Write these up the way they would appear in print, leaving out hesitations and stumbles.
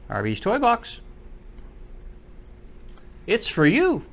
RB's Toy Box. It's for you.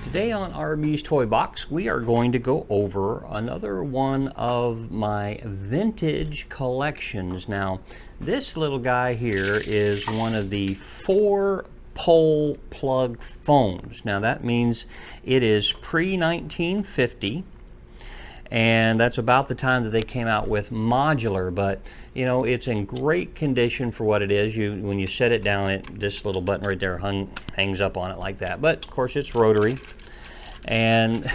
Today on RB's Toy Box, we are going to go over another one of my vintage collections. Now, this little guy here is one of the 4-pole plug phones. Now, that means it is pre-1950. And that's about the time that they came out with Modular, but you know, it's in great condition for what it is. When you set it down, this little button right there hangs up on it like that. But of course, it's rotary. And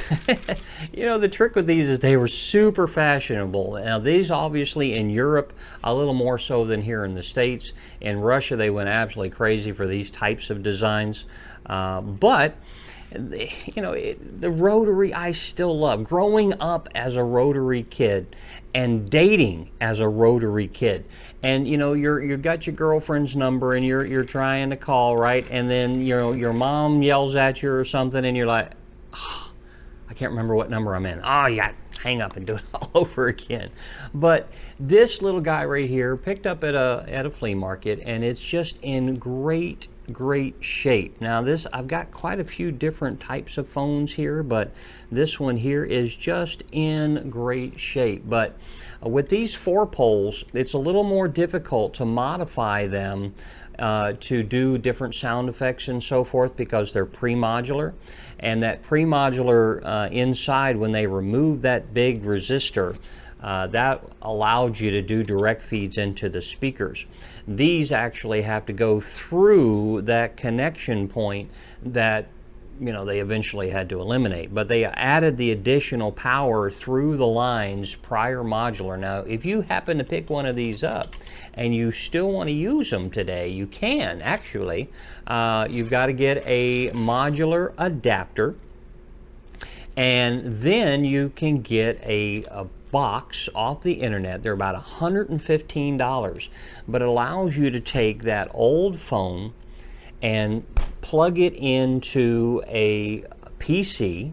you know, the trick with these is they were super fashionable. Now, these obviously in Europe a little more so than here in the States. In Russia, they went absolutely crazy for these types of designs. But you know, the rotary I still love. Growing up as a rotary kid and dating as a rotary kid, and you know, you got your girlfriend's number and you're trying to call, right? And then you know, your mom yells at you or something, and you're like, oh, I can't remember what number I'm in. Oh, yeah, hang up and do it all over again. But this little guy right here, picked up at a flea market, and it's just in great shape. Now this, I've got quite a few different types of phones here, but this one here is just in great shape. But with these 4 poles, it's a little more difficult to modify them to do different sound effects and so forth, because they're pre-modular, and that pre-modular inside, when they remove that big resistor, that allowed you to do direct feeds into the speakers. These actually have to go through that connection point that, you know, they eventually had to eliminate. But they added the additional power through the lines prior modular. Now, if you happen to pick one of these up and you still want to use them today, you can actually. You've got to get a modular adapter, and then you can get a box off the internet. They're about $115, but it allows you to take that old phone and plug it into a PC,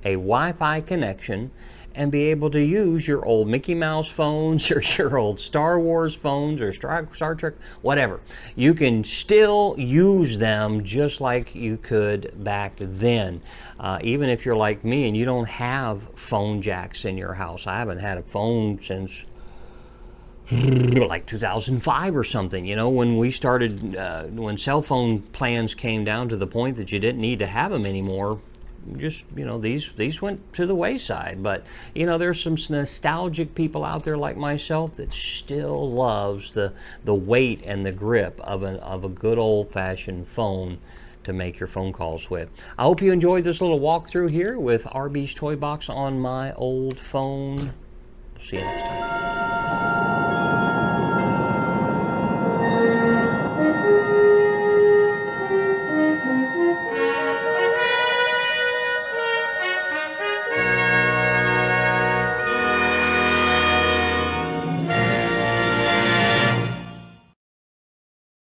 a Wi-Fi connection, and be able to use your old Mickey Mouse phones or your old Star Wars phones or Star Trek, whatever. You can still use them just like you could back then. Even if you're like me and you don't have phone jacks in your house. I haven't had a phone since like 2005 or something, you know, when we started, when cell phone plans came down to the point that you didn't need to have them anymore. Just, you know, these went to the wayside. But you know, there's some nostalgic people out there like myself that still loves the weight and the grip of a good old-fashioned phone to make your phone calls with. I hope you enjoyed this little walkthrough here with RB's Toy Box on my old phone. See you next time.